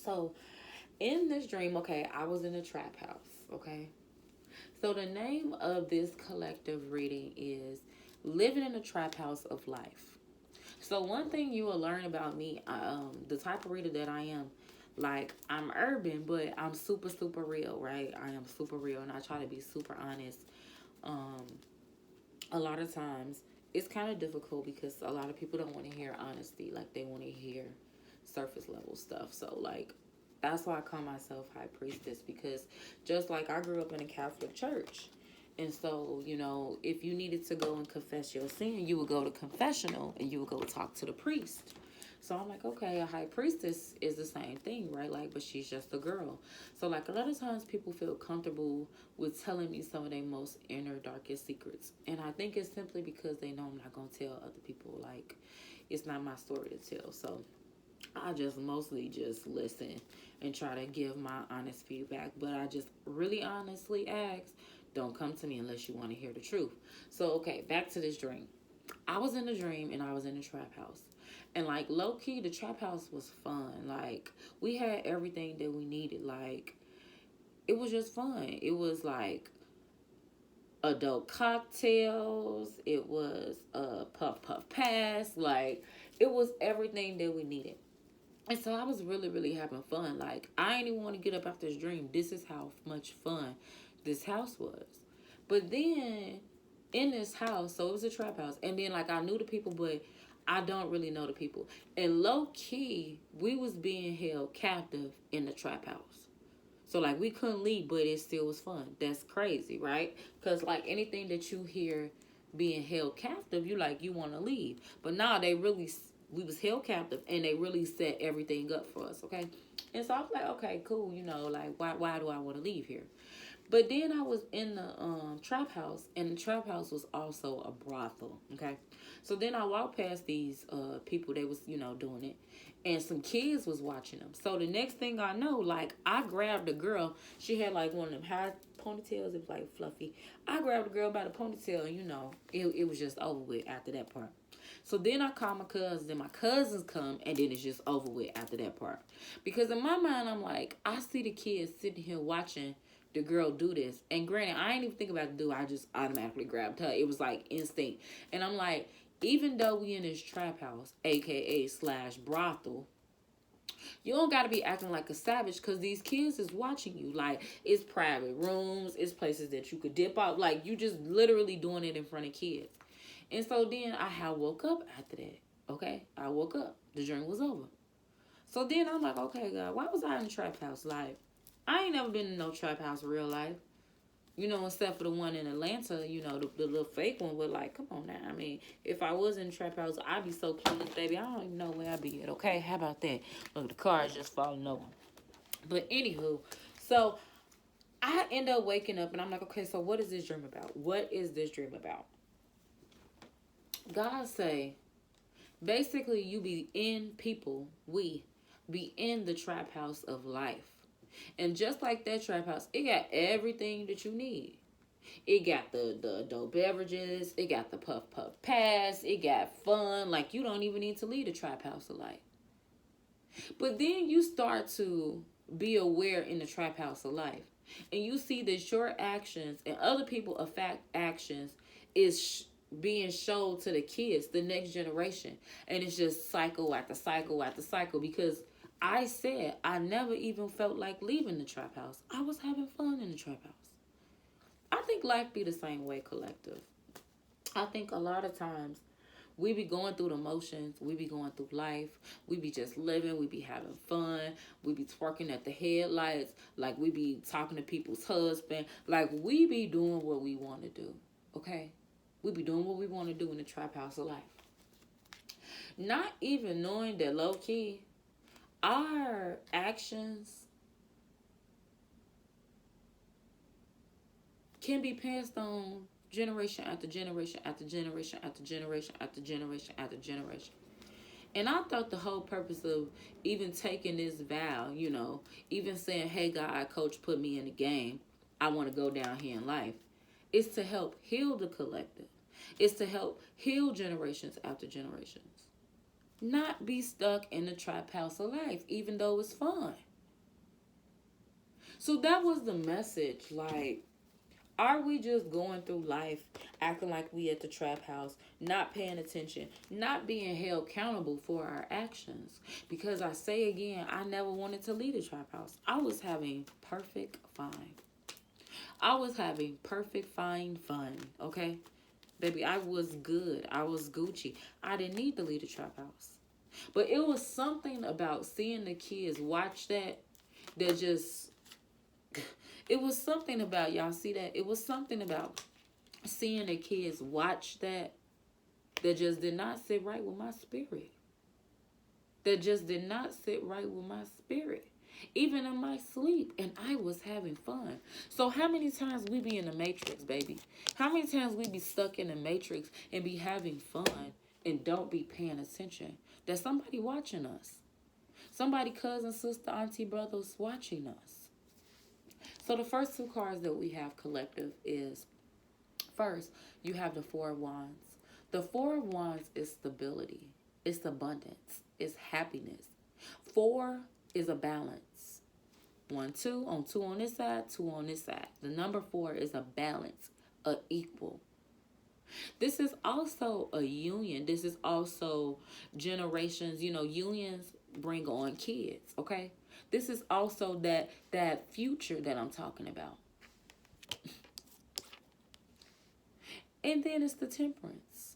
So in this dream, okay, I was in a trap house, okay? So the name of this collective reading is Living in a Trap House of Life. So one thing you will learn about me, the type of reader that I am, like I'm urban, but I'm super super real, right? I am super real, and I try to be super honest. Um, a lot of times it's kind of difficult because a lot of people don't want to hear honesty, like they want to hear surface level stuff. So like that's why I call myself high priestess, because just like I grew up in a Catholic church, and so, you know, if you needed to go and confess your sin, you would go to confessional and you would go talk to the priest. So I'm like, okay, a high priestess is the same thing, right? Like, but she's just a girl. So like a lot of times people feel comfortable with telling me some of their most inner darkest secrets. And I think it's simply because they know I'm not gonna tell other people, like it's not my story to tell. So I just mostly just listen and try to give my honest feedback. But I just really honestly ask, don't come to me unless you want to hear the truth. So, okay, back to this dream. I was in a dream and I was in a trap house. And like low key, the trap house was fun. Like we had everything that we needed. Like it was just fun. It was like adult cocktails. It was a puff puff pass. Like it was everything that we needed. And so I was really, really having fun. Like, I didn't even want to get up after this dream. This is how much fun this house was. But then in this house, so it was a trap house. And then, like, I knew the people, but I don't really know the people. And low key, we was being held captive in the trap house. So, like, we couldn't leave, but it still was fun. That's crazy, right? Because, like, anything that you hear being held captive, you want to leave. But now they really, we was held captive, and they really set everything up for us, okay? And so I was like, okay, cool, like, why do I want to leave here? But then I was in the trap house, and the trap house was also a brothel. Okay, so then I walked past these people. They was doing it, and some kids was watching them. So the next thing I know, like I grabbed a girl. She had like one of them high ponytails. It was like fluffy. I grabbed a girl by the ponytail, and it was just over with after that part. So then I call my cousins, and my cousins come, and then it's just over with after that part. Because in my mind, I'm like, I see the kids sitting here watching the girl do this. And granted, I ain't even think about the do. I just automatically grabbed her. It was like instinct. And I'm like, even though we in this trap house, aka slash brothel, you don't gotta be acting like a savage because these kids is watching you. Like it's private rooms, it's places that you could dip out. Like you just literally doing it in front of kids. And so then I had woke up after that. Okay, I woke up. The dream was over. So then I'm like, okay, God, why was I in the trap house? Like, I ain't never been in no trap house in real life. Except for the one in Atlanta, the little fake one. But like, come on now. I mean, if I was in the trap house, I'd be so clueless, baby. I don't even know where I'd be at. Okay, how about that? Look, the car is just falling over. But anywho, so I end up waking up and I'm like, okay, so what is this dream about? What is this dream about? God say, basically, you be in people, we be in the trap house of life. And just like that trap house, it got everything that you need. It got the adult beverages. It got the puff puff pass. It got fun. Like you don't even need to leave the trap house of life. But then you start to be aware in the trap house of life, and you see that your actions and other people affect actions is being shown to the kids, the next generation, and it's just cycle after cycle after cycle because I said I never even felt like leaving the trap house. I was having fun in the trap house. I think life be the same way, collective. I think a lot of times we be going through the motions, we be going through life, we be just living, we be having fun, we be twerking at the headlights, like we be talking to people's husband, like we be doing what we want to do, okay? We be doing what we want to do in the trap house of life. Not even knowing that low key, our actions can be passed on generation after generation after generation after generation after generation after generation. And I thought the whole purpose of even taking this vow, even saying, hey, God, coach put me in the game. I want to go down here in life. Is to help heal the collective. It's to help heal generations after generations. Not be stuck in the trap house of life, even though it's fun. So that was the message. Like, are we just going through life acting like we at the trap house, not paying attention, not being held accountable for our actions? Because I say again, I never wanted to leave the trap house. I was having perfect fine. I was having perfect fine fun, okay? Baby, I was good. I was Gucci. I didn't need to leave the trap house. But it was something about seeing the kids watch that just, it was something about, y'all see that? It was something about seeing the kids watch that just did not sit right with my spirit. That just did not sit right with my spirit. Even in my sleep, and I was having fun. So how many times we be in the matrix, baby? How many times we be stuck in the matrix and be having fun and don't be paying attention? There's somebody watching us. Somebody, cousin, sister, auntie, brothers watching us. So the first two cards that we have collective is, first, you have the Four of Wands. The Four of Wands is stability. It's abundance. It's happiness. Four is a balance. 1, 2 on 2 on this side, 2 on this side. The number 4 is a balance, a equal. This is also a union. This is also generations. You know, unions bring on kids, okay? This is also that future that I'm talking about. And then it's the temperance.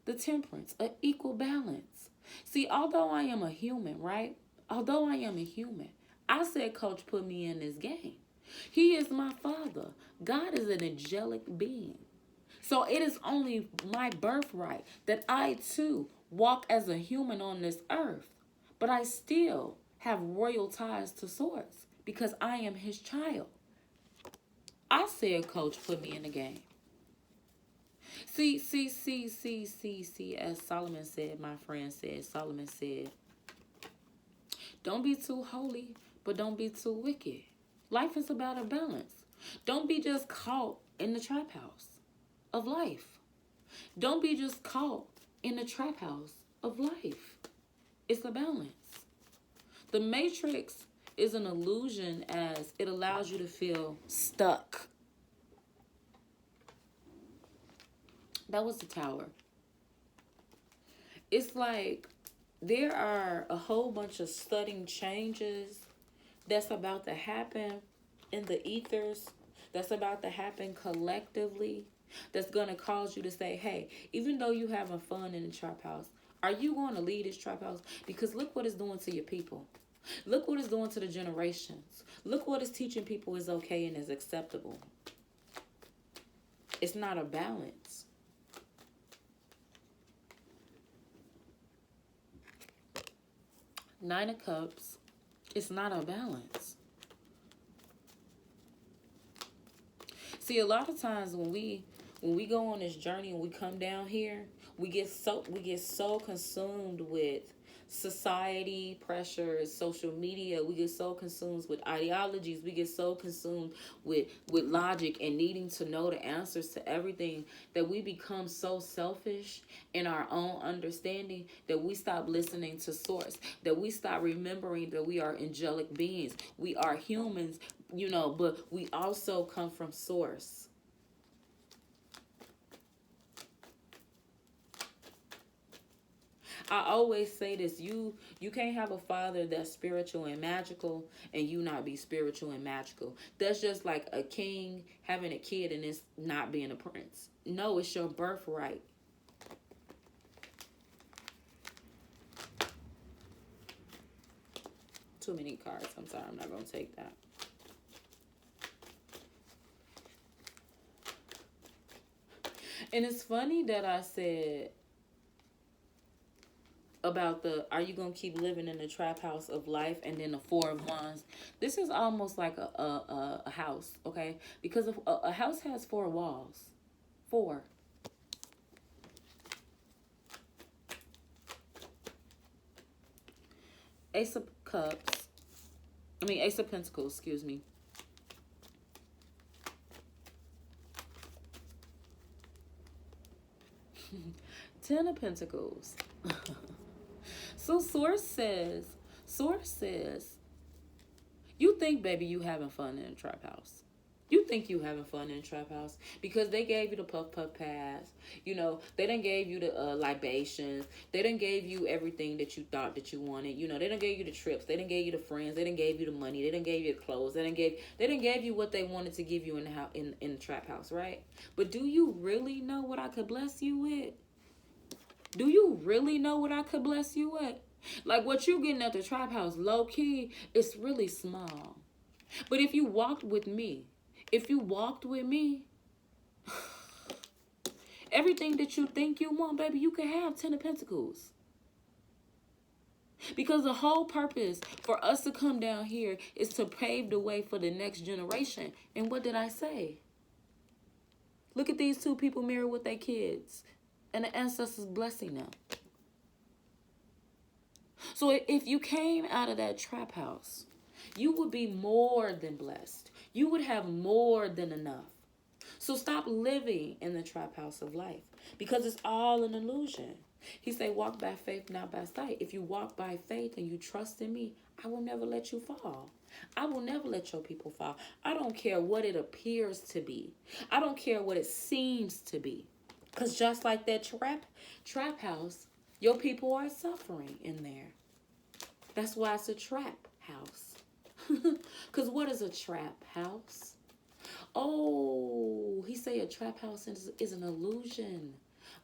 The temperance, an equal balance. See, although I am a human, right? Although I am a human, I said Coach put me in this game. He is my father. God is an angelic being. So it is only my birthright that I too walk as a human on this earth. But I still have royal ties to Source because I am his child. I said Coach put me in the game. See, as Solomon said, my friend said, Solomon said, don't be too holy, but don't be too wicked. Life is about a balance. Don't be just caught in the trap house of life. Don't be just caught in the trap house of life. It's a balance. The matrix is an illusion as it allows you to feel stuck. That was the Tower. It's like there are a whole bunch of sudden changes that's about to happen in the ethers, that's about to happen collectively, that's going to cause you to say, hey, even though you having fun in the trap house, are you going to leave this trap house? Because look what it's doing to your people. Look what it's doing to the generations. Look what it's teaching people is okay and is acceptable. It's not a balance. Nine of Cups, it's not a balance. See, a lot of times when we go on this journey and we come down here, we get so consumed with society pressures, social media. We get so consumed with ideologies. We get so consumed with logic and needing to know the answers to everything that we become so selfish in our own understanding that we stop listening to Source, that we stop remembering that we are angelic beings. We are humans, you know, but we also come from Source. I always say this, you can't have a father that's spiritual and magical and you not be spiritual and magical. That's just like a king having a kid and it's not being a prince. No, it's your birthright. Too many cards. I'm sorry, I'm not going to take that. And it's funny that I said about are you gonna keep living in the trap house of life, and then the Four of Wands. This is almost like a house, okay? Because a house has 4 walls. 4. Ace of Pentacles, excuse me. Ten of Pentacles. So Source says, You think, baby, you having fun in a trap house. You think you having fun in a trap house because they gave you the puff puff pass. You know, they done gave you the libations. They done gave you everything that you thought that you wanted. You know, they done gave you the trips. They done gave you the friends. They done gave you the money. They done gave you the clothes. They done gave you what they wanted to give you in the house, in the trap house, right? But do you really know what I could bless you with? Do you really know what I could bless you with? Like what you getting at the trap house, low key, it's really small. But if you walked with me, everything that you think you want, baby, you can have 10 of Pentacles. Because the whole purpose for us to come down here is to pave the way for the next generation. And what did I say? Look at these two people married with their kids. And the ancestors blessing them. So if you came out of that trap house, you would be more than blessed. You would have more than enough. So stop living in the trap house of life because it's all an illusion. He said, walk by faith, not by sight. If you walk by faith and you trust in me, I will never let you fall. I will never let your people fall. I don't care what it appears to be. I don't care what it seems to be. Because just like that trap house, your people are suffering in there. That's why it's a trap house. Because what is a trap house? Oh, he say a trap house is an illusion.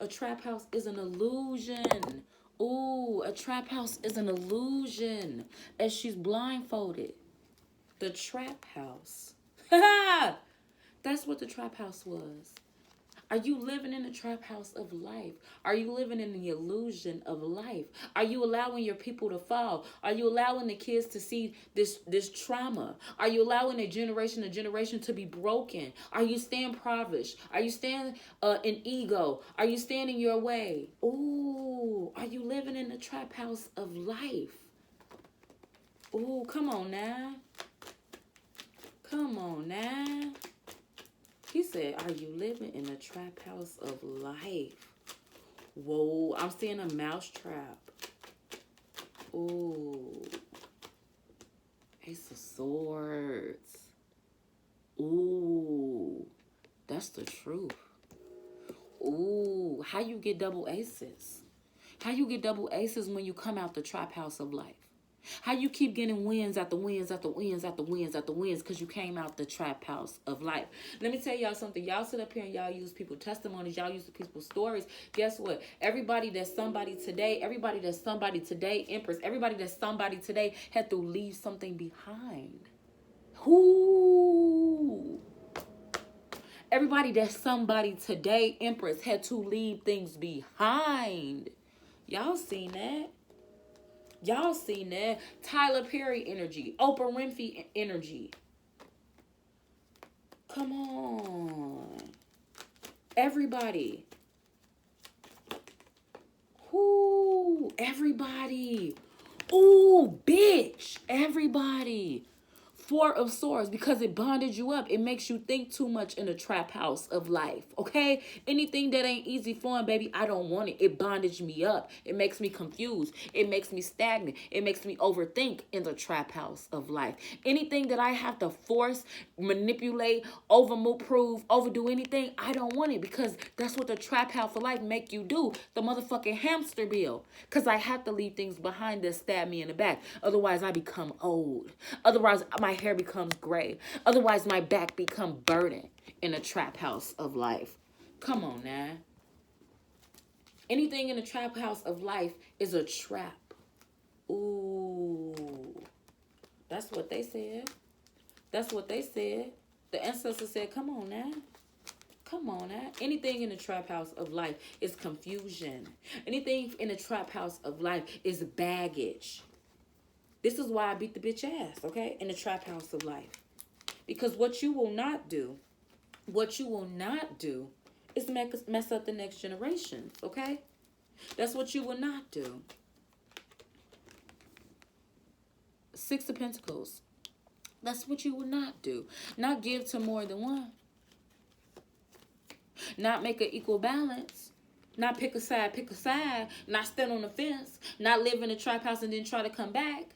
A trap house is an illusion. Ooh, a trap house is an illusion. As she's blindfolded. The trap house. That's what the trap house was. Are you living in the trap house of life? Are you living in the illusion of life? Are you allowing your people to fall? Are you allowing the kids to see this trauma? Are you allowing a generation to be broken? Are you staying impoverished? Are you staying in ego? Are you standing your way? Ooh, are you living in the trap house of life? Ooh, come on now. Come on now. He said, are you living in a trap house of life? Whoa, I'm seeing a mouse trap. Ooh. Ace of Swords. Ooh. That's the truth. Ooh. How you get double aces? How you get double aces when you come out the trap house of life? How you keep getting wins after wins after wins after wins after wins because you came out the trap house of life. Let me tell y'all something. Y'all sit up here and y'all use people's testimonies. Y'all use people's stories. Guess what? Everybody that's somebody today, Empress, everybody that's somebody today had to leave something behind. Who? Everybody that's somebody today, Empress, had to leave things behind. Y'all seen that? Y'all seen that? Tyler Perry energy. Oprah Winfrey energy. Come on. Everybody. Whoo. Everybody. Ooh, bitch. Everybody. Four of Swords, because it bonded you up. It makes you think too much in the trap house of life, okay? Anything that ain't easy flowing, baby, I don't want it. It bondage me up. It makes me confused. It makes me stagnant. It makes me overthink in the trap house of life. Anything that I have to force, manipulate, prove, overdo anything, I don't want it because that's what the trap house of life make you do. The motherfucking hamster wheel. Because I have to leave things behind that stab me in the back. Otherwise, I become old. Otherwise, my hair becomes gray. Otherwise, my back becomes burdened in a trap house of life. Come on now. Anything in the trap house of life is a trap. Ooh. That's what they said. That's what they said. The ancestors said, come on now. Come on now. Anything in the trap house of life is confusion. Anything in the trap house of life is baggage. This is why I beat the bitch ass, okay? In the trap house of life. Because what you will not do is mess up the next generation, okay? That's what you will not do. Six of Pentacles. That's what you will not do. Not give to more than one. Not make an equal balance. Not pick a side. Not stand on the fence. Not live in a trap house and then try to come back.